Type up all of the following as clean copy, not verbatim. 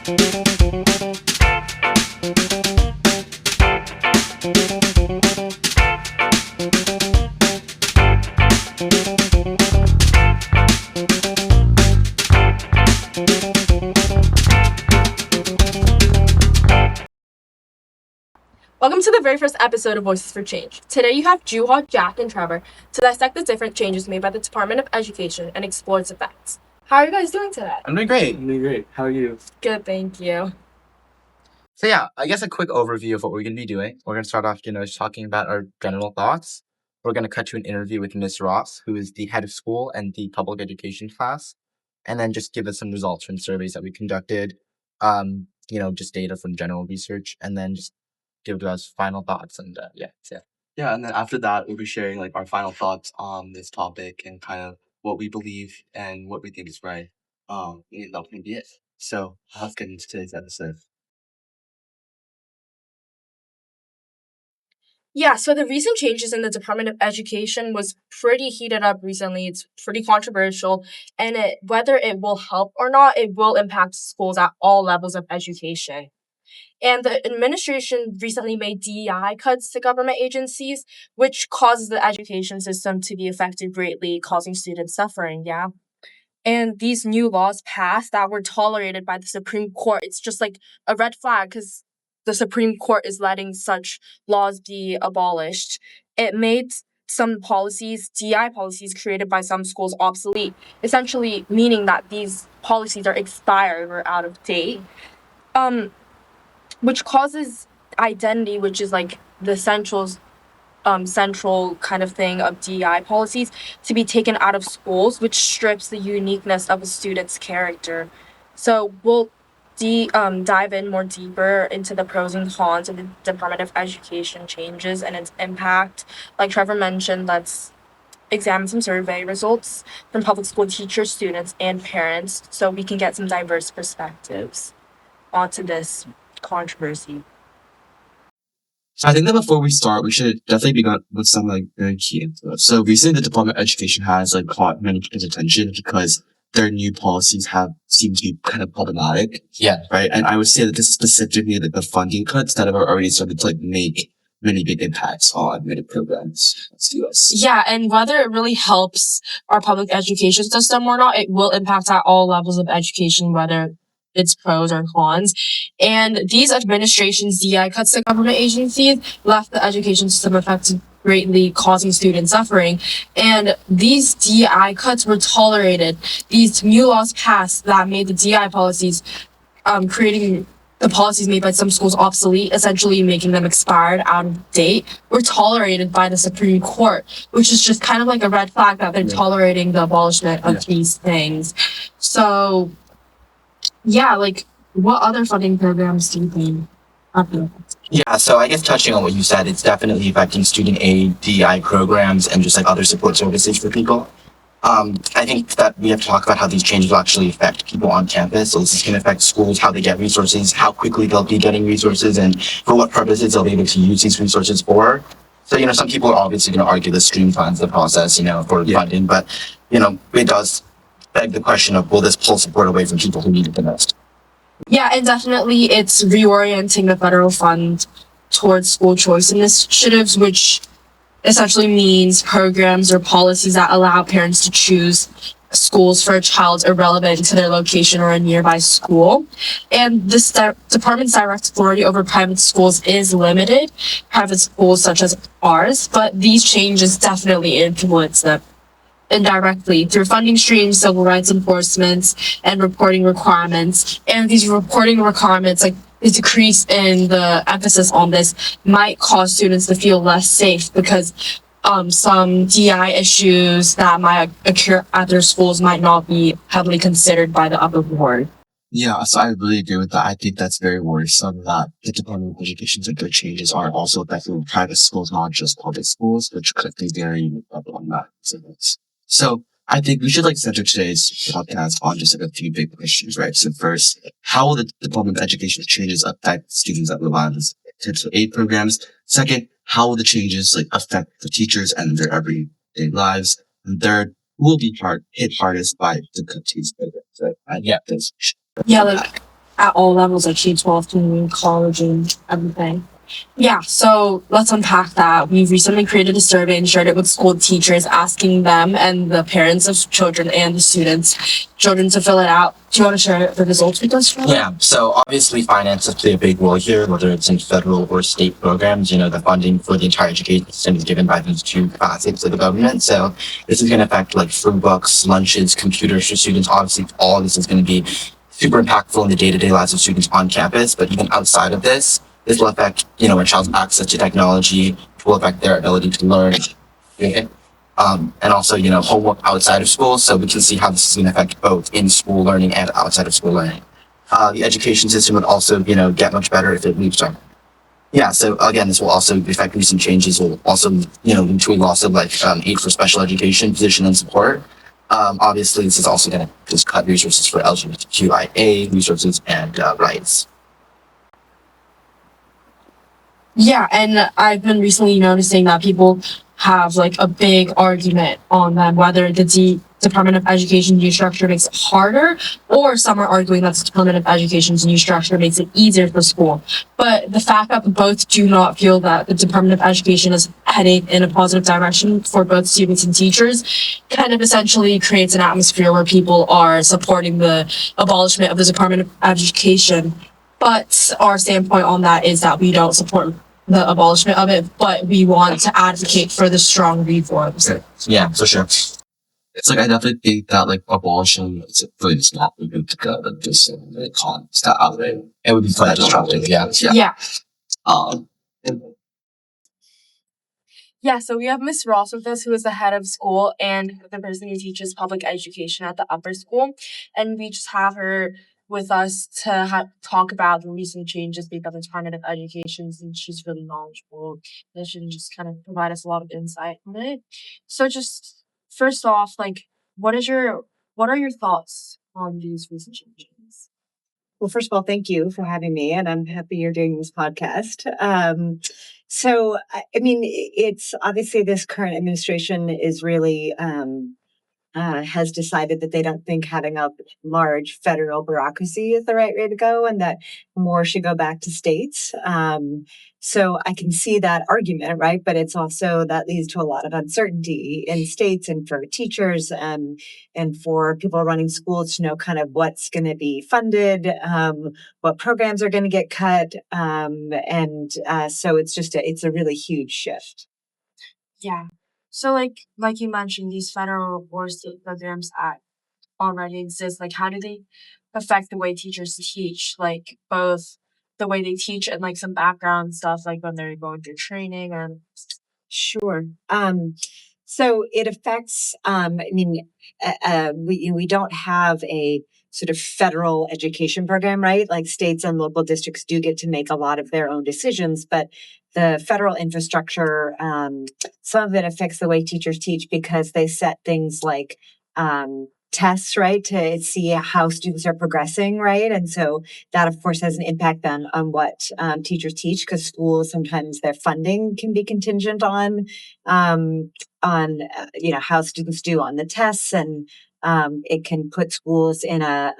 Welcome to the very first episode of Voices for Change. Today you have Juha, Jack, and Trevor to dissect the different changes made by the Department of Education and explore its effects. How are you guys doing today? I'm doing great. I'm doing great. How are you? Good, thank you. So yeah, I guess a quick overview of what we're going to be doing. We're going to start off, just talking about our general thoughts. We're going to cut to an interview with Ms. Ross, who is the head of school and the public education class, and then just give us some results from surveys that we conducted, just data from general research, and then just give us final thoughts. And Yeah, and then after that, we'll be sharing like our final thoughts on this topic and kind of what we believe and what we think is right. That can be it. So let's get into today's episode. Yeah, so the recent changes in the Department of Education was pretty heated up recently. It's pretty controversial, and whether it will help or not, it will impact schools at all levels of education. And the administration recently made DEI cuts to government agencies, which causes the education system to be affected greatly, causing student suffering, yeah? And these new laws passed that were tolerated by the Supreme Court. It's just like a red flag because the Supreme Court is letting such laws be abolished. It made some policies, DEI policies created by some schools, obsolete, essentially meaning that these policies are expired or out of date. Which causes identity, which is like the central kind of thing of DEI policies, to be taken out of schools, which strips the uniqueness of a student's character. So we'll dive in more deeper into the pros and cons of the Department of Education changes and its impact. Like Trevor mentioned, let's examine some survey results from public school teachers, students, and parents so we can get some diverse perspectives onto this controversy. So I think that before we start, we should definitely begin with some very key info. So recently, the Department of Education has caught many people's attention because their new policies have seemed to be kind of problematic. Yeah. Right. And I would say that this is specifically the funding cuts that have already started to make many big impacts on many programs in the US. Yeah, and whether it really helps our public education system or not, it will impact at all levels of education, whether it's pros or cons. And these administration's DI cuts to government agencies left the education system affected greatly, causing student suffering. And these DI cuts were tolerated. These new laws passed that made the DI policies, creating the policies made by some schools obsolete, essentially making them expired, out of date, were tolerated by the Supreme Court, which is just kind of like a red flag that they're tolerating the abolishment of these things. So yeah, what other funding programs do you think are being affected? Yeah, so I guess touching on what you said, it's definitely affecting student aid, DEI programs, and just other support services for people. I think that we have to talk about how these changes will actually affect people on campus. So this is going to affect schools, how they get resources, how quickly they'll be getting resources, and for what purposes they'll be able to use these resources for. So, some people are obviously going to argue this streamlines the process, for funding, but, it does beg the question of, will this pull support away from people who need it the most? Yeah, and definitely it's reorienting the federal fund towards school choice initiatives, which essentially means programs or policies that allow parents to choose schools for a child irrelevant to their location or a nearby school. And this department's direct authority over private schools is limited, private schools such as ours, but these changes definitely influence them indirectly through funding streams, civil rights enforcement, and reporting requirements. And these reporting requirements, the decrease in the emphasis on this, might cause students to feel less safe because some DI issues that might occur at their schools might not be heavily considered by the upper board. Yeah, so I really agree with that. I think that's very worrisome that the Department of Education's changes are also affecting private schools, not just public schools, which could be very problematic. So I think we should center today's podcast on just a few big issues, right? So first, how will the Department of Education changes affect students that rely on this potential aid programs? Second, how will the changes affect the teachers and their everyday lives? And third, who will be hit hardest by the cut to these programs? Right? at all levels, like K-12, community college, and everything. Yeah, so let's unpack that. We've recently created a survey and shared it with school teachers, asking them and the parents of children and the children to fill it out. Do you want to share the results with us? Yeah, so obviously finances play a big role here, whether it's in federal or state programs. The funding for the entire education system is given by these two facets of the government. So this is going to affect like food books, lunches, computers for students. Obviously, all of this is going to be super impactful in the day-to-day lives of students on campus. But even outside of this will affect, a child's access to technology, which will affect their ability to learn. Okay? And also, homework outside of school. So we can see how this is going to affect both in-school learning and outside of school learning. The education system would also, get much better if it moves on. Yeah, so again, this will also affect recent changes. Will also, lead to a loss of aid for special education, position, and support. Obviously, this is also going to just cut resources for LGBTQIA resources and rights. Yeah, and I've been recently noticing that people have like a big argument on that, whether the Department of Education's new structure makes it harder, or some are arguing that the Department of Education's new structure makes it easier for school. But the fact that both do not feel that the Department of Education is heading in a positive direction for both students and teachers kind of essentially creates an atmosphere where people are supporting the abolishment of the Department of Education. But our standpoint on that is that we don't support the abolishment of it, but we want to advocate for the strong reforms. Yeah, for sure. It's like I definitely think that like abolition is really just not moving to go, but just the cons that out of it. It would be quite disruptive. Yeah. Yeah. Um, Yeah, so we have Miss Ross with us, who is the head of school and the person who teaches public education at the upper school. And we just have her with us to talk about the recent changes made by the Department of Education, since she's really knowledgeable. And she can just kind of provide us a lot of insight on it. So just first off, like, what are your thoughts on these recent changes? Well, first of all, thank you for having me, and I'm happy you're doing this podcast. I mean, it's obviously this current administration is really has decided that they don't think having a large federal bureaucracy is the right way to go, and that more should go back to states. So I can see that argument, right? But it's also that leads to a lot of uncertainty in states and for teachers and for people running schools to know kind of what's going to be funded, what programs are going to get cut, so it's a really huge shift. Yeah. So like you mentioned, these federal or state programs already exist. Like, how do they affect the way teachers teach? Like both the way they teach and like some background stuff, like when they're going through training and Sure. So it affects, we don't have a sort of federal education program, right? Like states and local districts do get to make a lot of their own decisions, but the federal infrastructure, some of it affects the way teachers teach because they set things like, tests, right, to see how students are progressing, right? And so that, of course, has an impact on what teachers teach, because schools sometimes their funding can be contingent um, on how students do on the tests, and it can put schools in a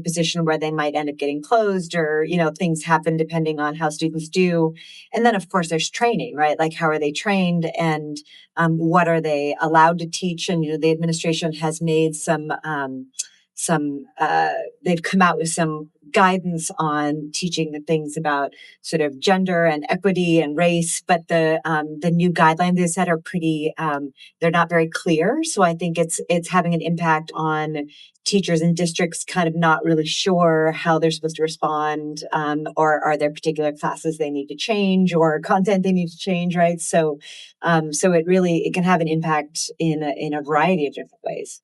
position where they might end up getting closed, or things happen depending on how students do. And then, of course, there's training, right? Like, how are they trained, and what are they allowed to teach? And the administration has made they've come out with some guidance on teaching the things about sort of gender and equity and race, but the new guidelines they set are pretty they're not very clear. So I think it's having an impact on teachers and districts kind of not really sure how they're supposed to respond, or are there particular classes they need to change or content they need to change, right? So it can have an impact in a variety of different ways.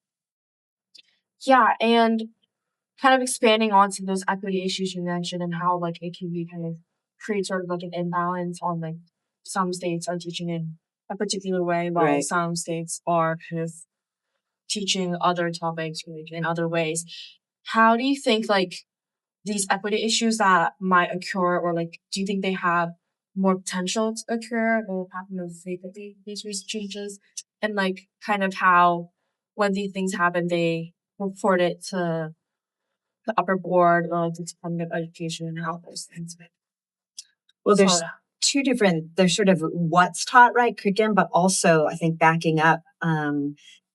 yeah, and kind of expanding onto those equity issues you mentioned and how like it can be kind of create sort of like an imbalance on like some states are teaching in a particular way while Right. some states are kind of teaching other topics like, in other ways. How do you think like these equity issues that might occur, or like do you think they have more potential to occur or happen of these recent changes, and like kind of how when these things happen they report it to the upper board, the Department of Education, and how those things. Well, there's So, there's sort of what's taught, right, curriculum, but also I think backing up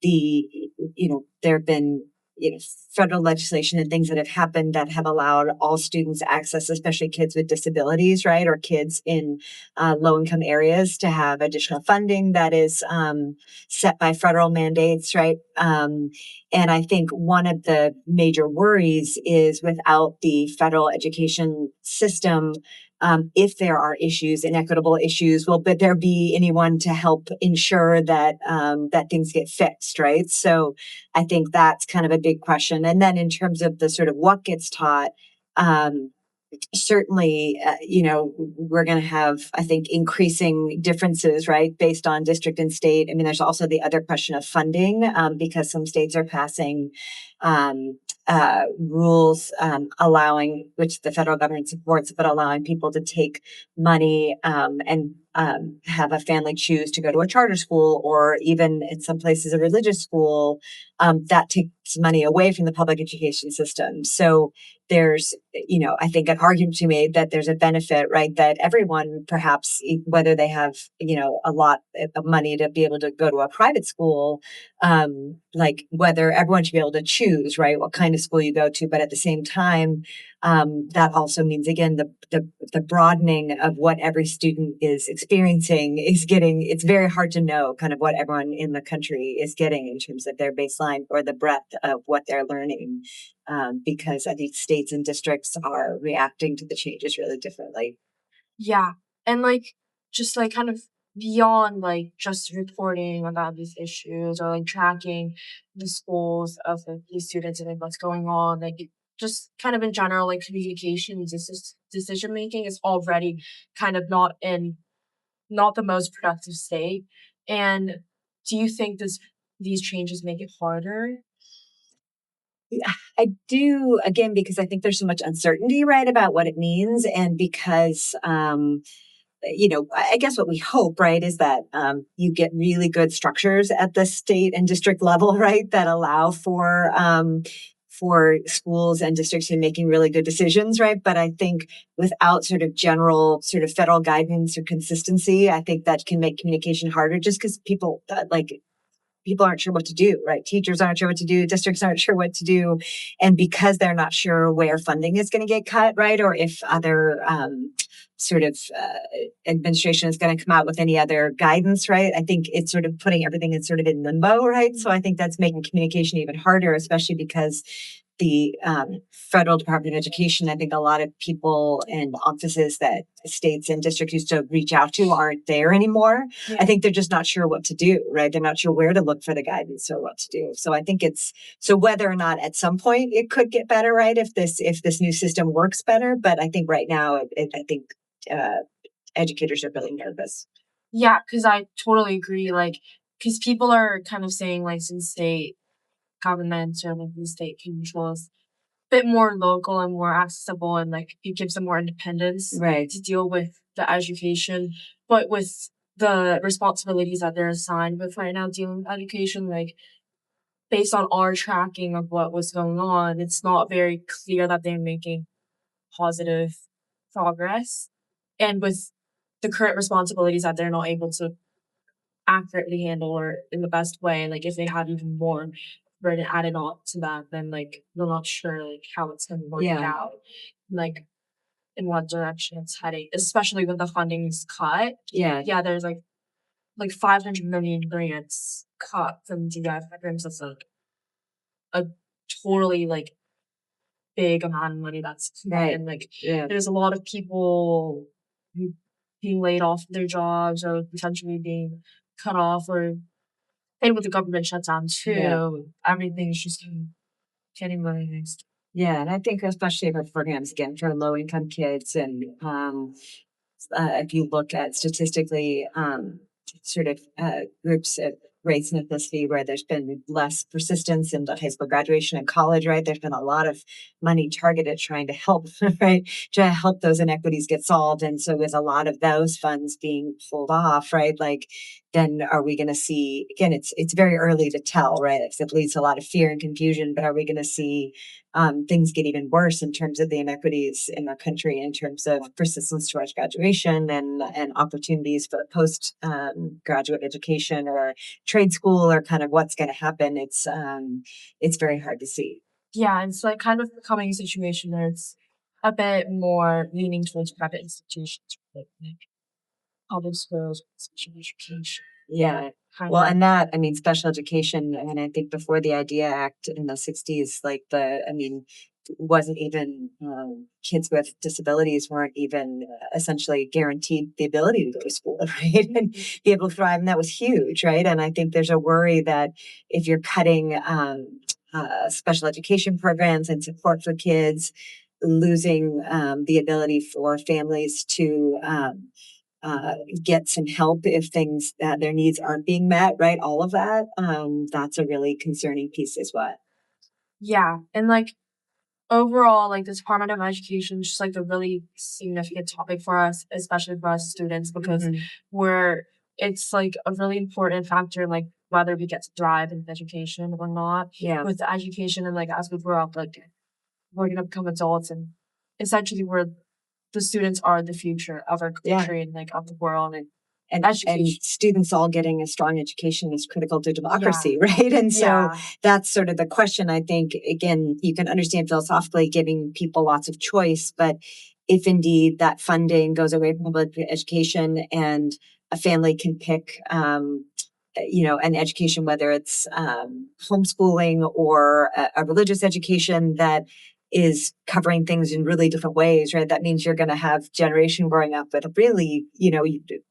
the, there have been, federal legislation and things that have happened that have allowed all students access, especially kids with disabilities, right, or kids in low income areas to have additional funding that is set by federal mandates, right? And I think one of the major worries is without the federal education system, if there are issues, inequitable issues, will there be anyone to help ensure that that things get fixed, right? So I think that's kind of a big question. And then in terms of the sort of what gets taught, certainly, we're going to have, I think, increasing differences, right, based on district and state. I mean, there's also the other question of funding, because some states are passing rules allowing, which the federal government supports, but allowing people to take money and have a family choose to go to a charter school, or even in some places a religious school, that takes money away from the public education system. So there's, I think an argument to be made that there's a benefit, right? That everyone, perhaps, whether they have, a lot of money to be able to go to a private school, like whether everyone should be able to choose, right, what kind of school you go to. But at the same time, that also means, again, the broadening of what every student is experiencing is getting, it's very hard to know kind of what everyone in the country is getting in terms of their baseline or the breadth of what they're learning. Because I think states and districts are reacting to the changes really differently. yeah. And just kind of beyond just reporting about these issues or tracking the schools of these students and what's going on, just kind of in general, communication, decision making is already kind of not the most productive state. And do you think these changes make it harder? I do, again, because I think there's so much uncertainty, right, about what it means. And because, I guess what we hope, right, is that you get really good structures at the state and district level, right, that allow for schools and districts in making really good decisions, right? But I think without sort of general sort of federal guidance or consistency, I think that can make communication harder, just because people aren't sure what to do, right? Teachers aren't sure what to do. Districts aren't sure what to do. And because they're not sure where funding is going to get cut, right? Or if other administration is going to come out with any other guidance, right? I think it's sort of putting everything in sort of in limbo, right? So I think that's making communication even harder, especially because the federal Department of Education, I think a lot of people and offices that states and districts used to reach out to aren't there anymore. Yeah. I think they're just not sure what to do, right? They're not sure where to look for the guidance or what to do. So I think so whether or not at some point it could get better, right? If this new system works better, but I think right now, I think educators are really nervous. Yeah, because I totally agree. Because people are kind of saying, since state governments or the state controls a bit more local and more accessible, and it gives them more independence, right, to deal with the education, but with the responsibilities that they're assigned with right now dealing with education, based on our tracking of what was going on, it's not very clear that they're making positive progress. And with the current responsibilities that they're not able to accurately handle or in the best way, if they had even more burden added on to that, then they're not sure how it's going to work out, in what direction it's heading, especially when the funding is cut. Yeah, There's 500 million grants cut from DI programs. That's a totally big amount of money that's cut. right. And Yeah, there's a lot of people who being laid off their jobs or potentially being cut off, or and with the government shutdown too, everything's just getting raised. Yeah, and I think especially for programs, again, for low income kids, and if you look at statistically, groups of race and ethnicity where there's been less persistence in the high school graduation and college, right? There's been a lot of money targeted trying to help, right? Try to help those inequities get solved. And so with a lot of those funds being pulled off, right? Then are we going to see, again, it's very early to tell, right? It leads to a lot of fear and confusion, but are we going to see things get even worse in terms of the inequities in our country, in terms of persistence towards graduation and opportunities for post graduate education or trade school, or kind of what's going to happen. It's very hard to see. Yeah, it's like kind of becoming a situation where it's a bit more leaning towards private institutions, like public schools, special education. Yeah. Kind Well, of. and that, I mean, special education, and I think before the IDEA Act in the 60s, wasn't even, kids with disabilities weren't even essentially guaranteed the ability to go to school, right? And be able to thrive. And that was huge, right? And I think there's a worry that if you're cutting special education programs and support for kids, losing the ability for families to get some help if things their needs aren't being met, right? All of that, that's a really concerning piece as well. Yeah, and like overall, like the Department of Education is just like a really significant topic for us, especially for us students, because it's like a really important factor in like whether we get to thrive in education or not. Yeah. With the education, and like as we grow up, like we're gonna become adults, and essentially the students are the future of our country and like of the world, and students all getting a strong education is critical to democracy, right? And so that's sort of the question. I think, again, you can understand philosophically giving people lots of choice, but if indeed that funding goes away from public education and a family can pick, an education, whether it's homeschooling or a religious education that is covering things in really different ways, right? That means you're going to have generation growing up with really,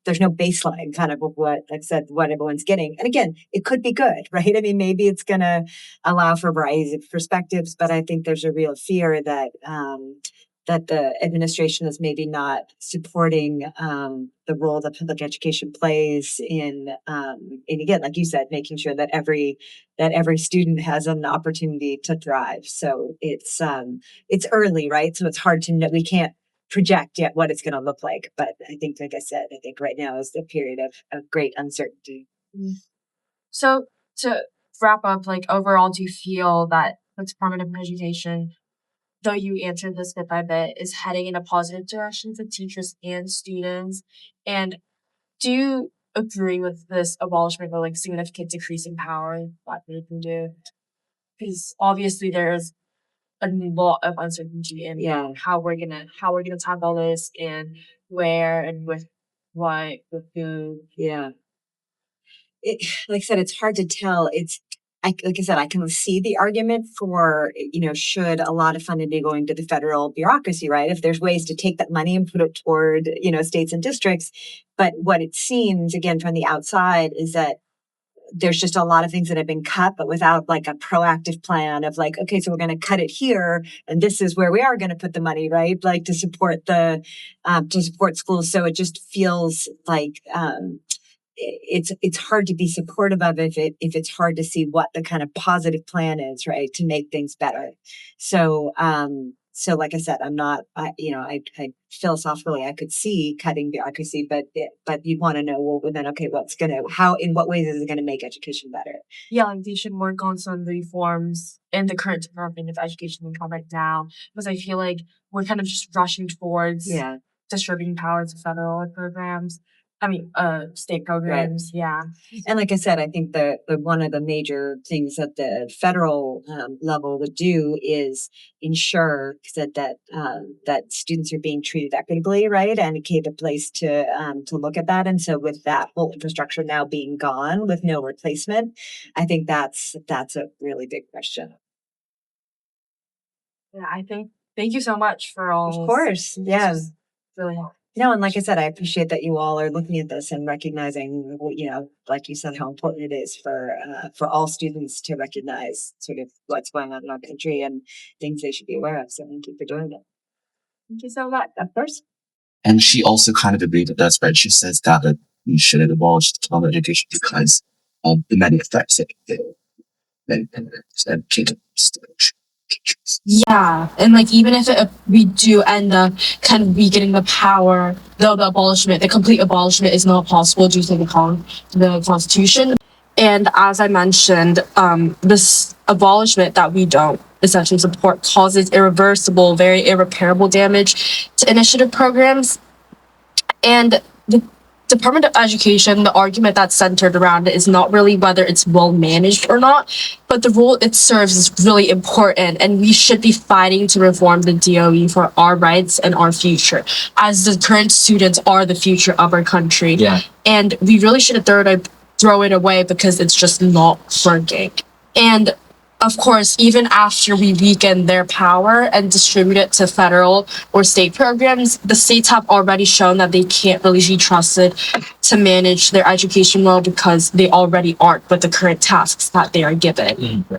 there's no baseline kind of what I said, what everyone's getting. And again, it could be good, right? I mean, maybe it's going to allow for a variety of perspectives, but I think there's a real fear that that the administration is maybe not supporting the role that public education plays in, and again, like you said, making sure that every student has an opportunity to thrive. So it's early, right? So it's hard to know. We can't project yet what it's going to look like. But I think, like I said, I think right now is the period of great uncertainty. So to wrap up, like overall, do you feel that the Department of Education, though you answered this bit by bit, is heading in a positive direction for teachers and students? And do you agree with this abolishment of like significant decrease in power that they can do? Because obviously there's a lot of uncertainty in how we're gonna tackle this, and where and with what, with who. Yeah. Like I said, it's hard to tell. Like I said, I can see the argument for, should a lot of funding be going to the federal bureaucracy, right? If there's ways to take that money and put it toward, states and districts. But what it seems, again, from the outside, is that there's just a lot of things that have been cut, but without like a proactive plan of like, okay, so we're going to cut it here, and this is where we are going to put the money, right? Like to support schools. So it just feels like, it's hard to be supportive of if it's hard to see what the kind of positive plan is, right, to make things better. So like I said, I philosophically I could see cutting bureaucracy, but you'd want to know, well, then, okay, in what ways is it going to make education better? Yeah, like they should work on some reforms in the current Department of Education right now, because I feel like we're kind of just rushing towards distributing power to federal programs. State programs, right. And like I said, I think the one of the major things that the federal level would do is ensure that students are being treated equitably, right, and create a place to look at that. And so, with that whole infrastructure now being gone with no replacement, I think that's a really big question. Yeah, I think. Thank you so much for all. Of course, yeah, really helpful. And like I said, I appreciate that you all are looking at this and recognizing, like you said, how important it is for all students to recognize sort of what's going on in our country and things they should be aware of. So thank you for doing it. Thank you so much. Of course. And she also kind of agreed with that spreadsheet says that we should abolish the Department of Education because of the many effects it Yeah, and like even if we do end up kind of weakening the power, though the complete abolishment is not possible due to the Constitution. And as I mentioned, this abolishment that we don't essentially support causes irreversible, very irreparable damage to initiative programs. And the Department of Education, the argument that's centered around it is not really whether it's well managed or not, but the role it serves is really important, and we should be fighting to reform the DOE for our rights and our future, as the current students are the future of our country. Yeah. And we really shouldn't throw it away because it's just not working. And of course, even after we weaken their power and distribute it to federal or state programs, the states have already shown that they can't really be trusted to manage their education well because they already aren't with the current tasks that they are given. Mm-hmm.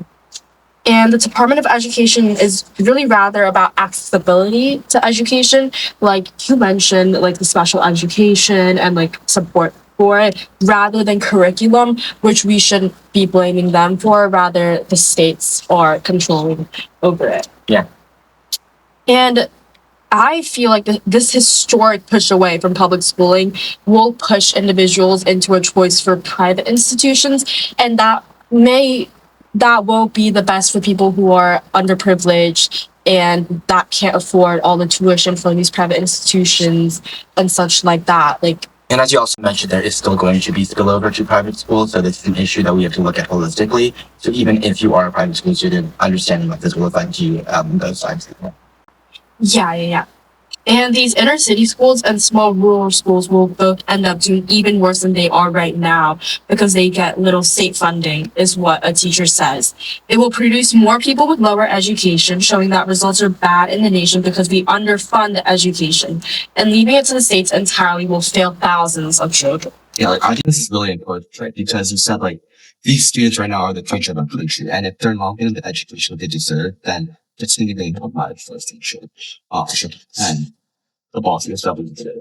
And the Department of Education is really rather about accessibility to education, like you mentioned, like the special education and like support for it, rather than curriculum, which we shouldn't be blaming them for, rather the states are controlling over it. Yeah. And I feel like this historic push away from public schooling will push individuals into a choice for private institutions, and that will be the best for people who are underprivileged and that can't afford all the tuition from these private institutions and such like that. And as you also mentioned, there is still going to be spillover to private schools, so this is an issue that we have to look at holistically. So even if you are a private school student, understanding what this will affect you on those sides. Yeah. And these inner city schools and small rural schools will both end up doing even worse than they are right now because they get little state funding, is what a teacher says. It will produce more people with lower education, showing that results are bad in the nation because we underfund education. And leaving it to the states entirely will fail thousands of children. Yeah, like I think this is really important, right? Because you said like these students right now are the future of our country, and if they're not getting the education they deserve, then it's going to be problematic for us to ensure. And the boss is definitely did it.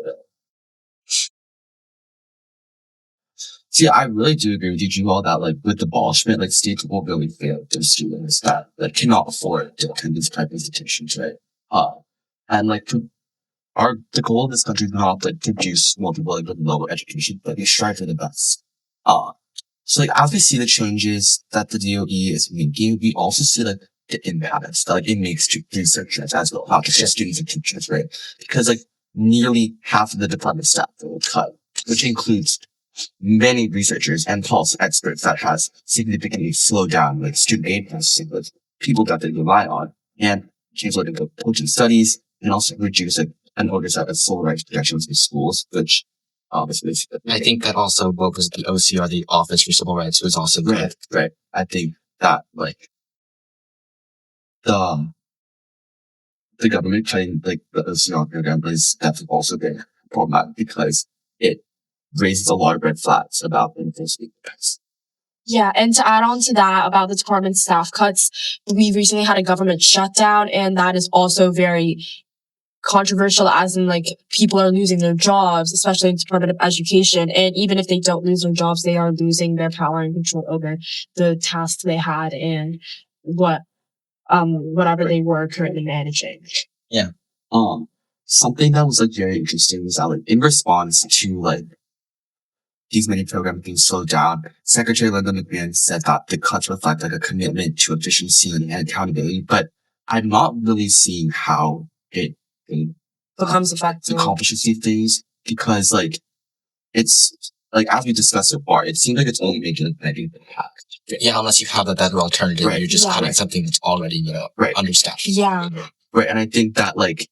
See, I really do agree with you, Jewel, that like with the abolishment, like states will really fail to students that cannot afford to attend these type of institutions, right? And like the goal of this country is not like to produce more people like with lower education, but we strive for the best. So like as we see the changes that the DOE is making, we also see like the imbalance that like it makes to researchers as well, not just students and teachers, right? Because like nearly half of the department staff will cut, which includes many researchers and policy experts that has significantly slowed down like student aid processing with people that they rely on, and change like the approach in studies, and also reduce like an oversight of civil rights protections in schools, which obviously I think that also what was the OCR, the Office for Civil Rights, was also good. right. I think that like the government trying like the OCR program is definitely also been problematic because it raises a lot of red flags about enforcement. Yeah, and to add on to that about the department staff cuts, we recently had a government shutdown, and that is also very controversial, as in like people are losing their jobs, especially in the Department of Education. And even if they don't lose their jobs, they are losing their power and control over the tasks they had and whatever they were currently managing. Yeah. Something that was like very interesting was that like in response to like these many programs being slowed down, Secretary Linda McMahon said that the cuts reflect like a commitment to efficiency and accountability, but I'm not really seeing how it becomes effective. Accomplishes these things, because like it's like as we discussed so far, it seems like it's only making a negative impact. Yeah, unless you have a better alternative, Right. you're just Yeah. cutting something that's already, understaffed. Yeah. Right, and I think that like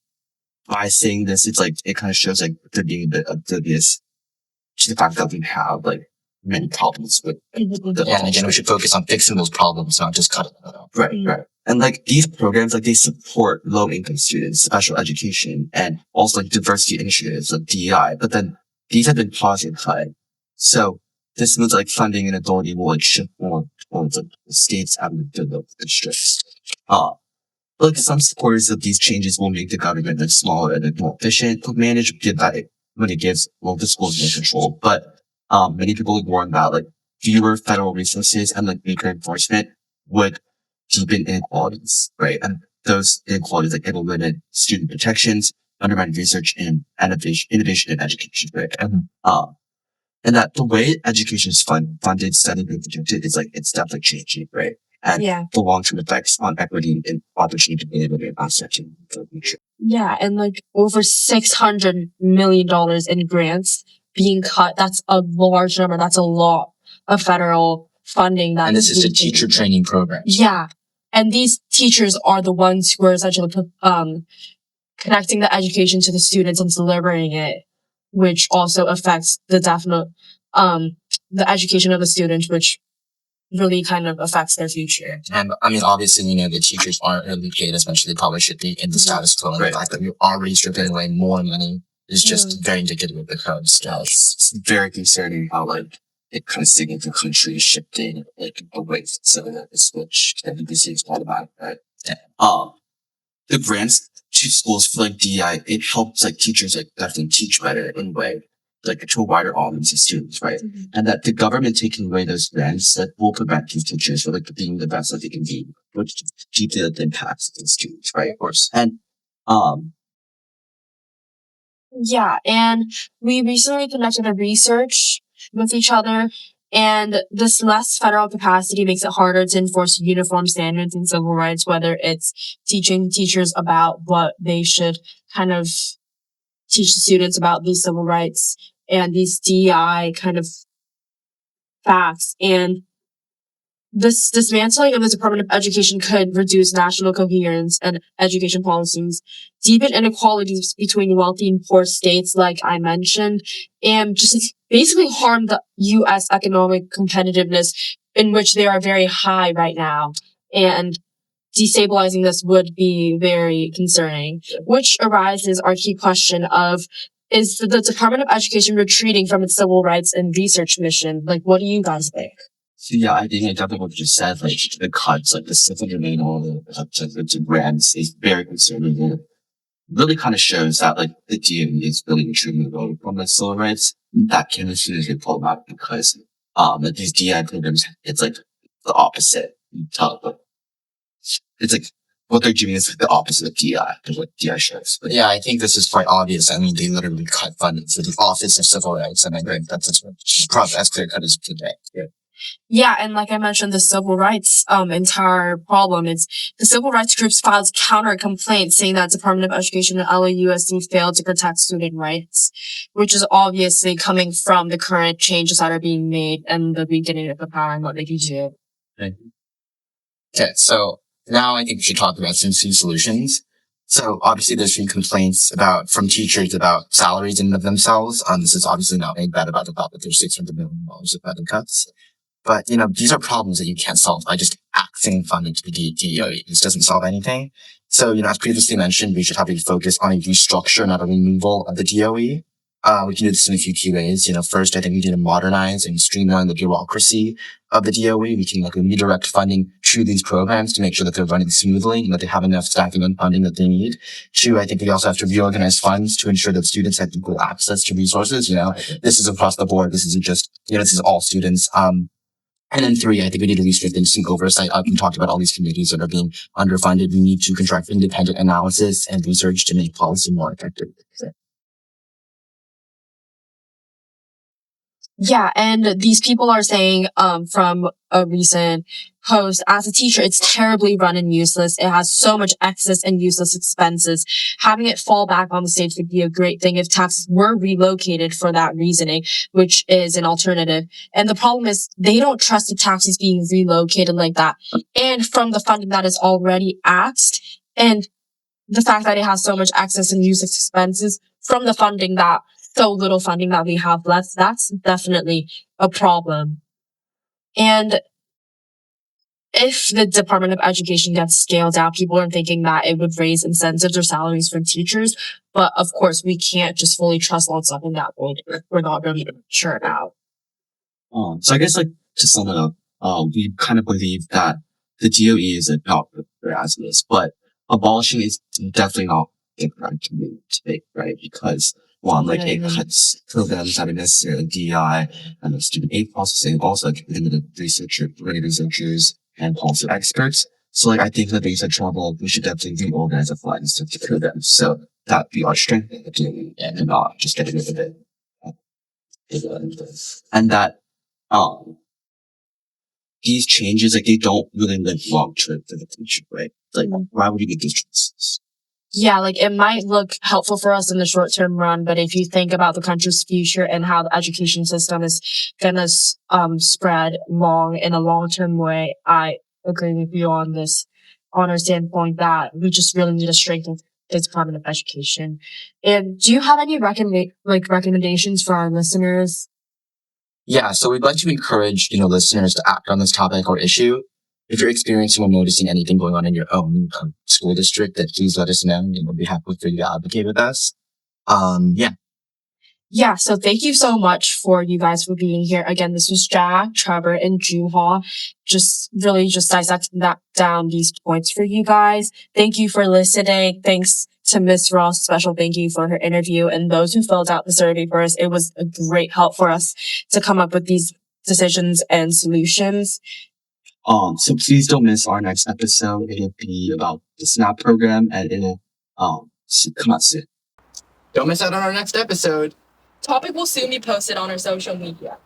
by saying this, it's like it kind of shows like they're being a bit oblivious to the fact that we have like many problems with the Yeah, and again, we should focus on fixing those problems, not just cutting them out. Right. And like these programs, like they support low income students, special education, and also like diversity initiatives like DEI. But then these have been paused and cut. So this means like funding and authority will like shift more towards like the states and the local districts. But like some supporters of these changes will make the government like smaller and like, more efficient to manage, give that when it gives local schools more control. But many people like warn that like fewer federal resources and like weaker enforcement would deepen inequalities, right? And those inequalities like it'll limit student protections, undermine research and innovation in education, right? And that the way education is funded, studied, and projected is like it's definitely changing, right? and Yeah. the long-term effects on equity and opportunity to be able to access in the future. Yeah, and like over $600 million in grants being cut. That's a large number. That's a lot of federal funding. That's And this is a being teacher taken. training program. Yeah, and these teachers are the ones who are essentially connecting the education to the students and delivering it, which also affects the education of the students, which really kind of affects their future. And I mean, obviously, the teachers aren't really paid as much as they probably should be in the status quo. And Right. the fact that we're already stripping away more money is just very indicative of the current status. It's very concerning how like it kind of signals the country is shifting like away from some of this, which advocacy is all about, right? The grants to schools for like DI, it helps like teachers like definitely teach better in a way, like to a wider audience of students, right? And that the government taking away those grants that will prevent these teachers from like being the best that they can be, which deeply like, impacts the students, right? Of course. And Yeah, and we recently conducted a research with each other, and this less federal capacity makes it harder to enforce uniform standards in civil rights, whether it's teaching teachers about what they should kind of teach the students about these civil rights and these DEI kind of facts. And this dismantling of the Department of Education could reduce national coherence and education policies, deepen inequalities between wealthy and poor states, like I mentioned, and just basically harm the U.S. economic competitiveness, in which they are very high right now. And destabilizing this would be very concerning, which arises our key question of, is the Department of Education retreating from its civil rights and research mission? Like, what do you guys think? so yeah, I think I definitely what you just said, like the cuts, like the $600 all the grants is very concerning. And it really kind of shows that like the DMV is really retreating away from the civil rights. That can as soon as they pull back because like these DI programs, it's like the opposite. It's like what they're doing is like the opposite of DI, because what DI shows. But yeah, I think this is quite obvious. I mean, they literally cut funding for the Office of Civil Rights, and I think that's probably as clear cut as today. Yeah, and like I mentioned, the civil rights entire problem. It's the civil rights groups filed counter complaints saying that Department of Education and LAUSD failed to protect student rights, which is obviously coming from the current changes that are being made and the beginning of the power and what they can do. Okay, so now I think we should talk about some solutions. So obviously there's been complaints from teachers about salaries in and of themselves. This is obviously not made bad about the fact that there's $600 million of funding cuts. But, these are problems that you can't solve by just axing funding to the DOE. This doesn't solve anything. So, as previously mentioned, we should have a focus on a restructure, not a removal of the DOE. We can do this in a few key ways. First, I think we need to modernize and streamline the bureaucracy of the DOE. We can redirect funding to these programs to make sure that they're running smoothly and that they have enough staffing and funding that they need. Two, I think we also have to reorganize funds to ensure that students have equal access to resources. This is across the board. This isn't just, this is all students. And then three, I think we need to restrengthen some oversight. We talked about all these committees that are being underfunded. We need to contract independent analysis and research to make policy more effective. Yeah, and these people are saying, from a recent post, as a teacher, it's terribly run and useless. It has so much excess and useless expenses. Having it fall back on the states would be a great thing if taxes were relocated for that reasoning, which is an alternative. And the problem is they don't trust the taxes being relocated like that. And from the funding that is already axed, and the fact that it has so much excess and useless expenses from the funding that so little funding that we have left, that's definitely a problem. And if the Department of Education gets scaled down, people are thinking that it would raise incentives or salaries for teachers. But of course, we can't just fully trust on something that we're not really sure about. So I guess like to sum it up, we kind of believe that the DOE is not for Erasmus, but abolishing is definitely not the correct move to make, right? Because one, like it cuts programs that are necessarily DEI and the student aid processing, also like limited researchers and policy experts. So like I think that being said trouble, we should definitely reorganize the funds to secure them so that we are strengthening the DOE and not just getting rid of it. And that these changes, like, they don't really live long term for the future, right? Like, why would you make these choices? Yeah, like it might look helpful for us in the short term run, but if you think about the country's future and how the education system is gonna spread in a long term way, I agree with you on this, on our standpoint that we just really need to strengthen the Department of Education. And do you have any recommendations for our listeners? Yeah, so we'd like to encourage, listeners to act on this topic or issue. If you're experiencing or noticing anything going on in your own school district, then please let us know. We'll be happy for you to advocate with us. Yeah. Yeah, so thank you so much for you guys for being here. Again, this was Jack, Trevor, and Juha. Just dissecting down these points for you guys. Thank you for listening. Thanks to Miss Ross. Special thank you for her interview and those who filled out the survey for us. It was a great help for us to come up with these decisions and solutions. So please don't miss our next episode. It'll be about the SNAP program, and it'll come out soon. Don't miss out on our next episode. Topic will soon be posted on our social media.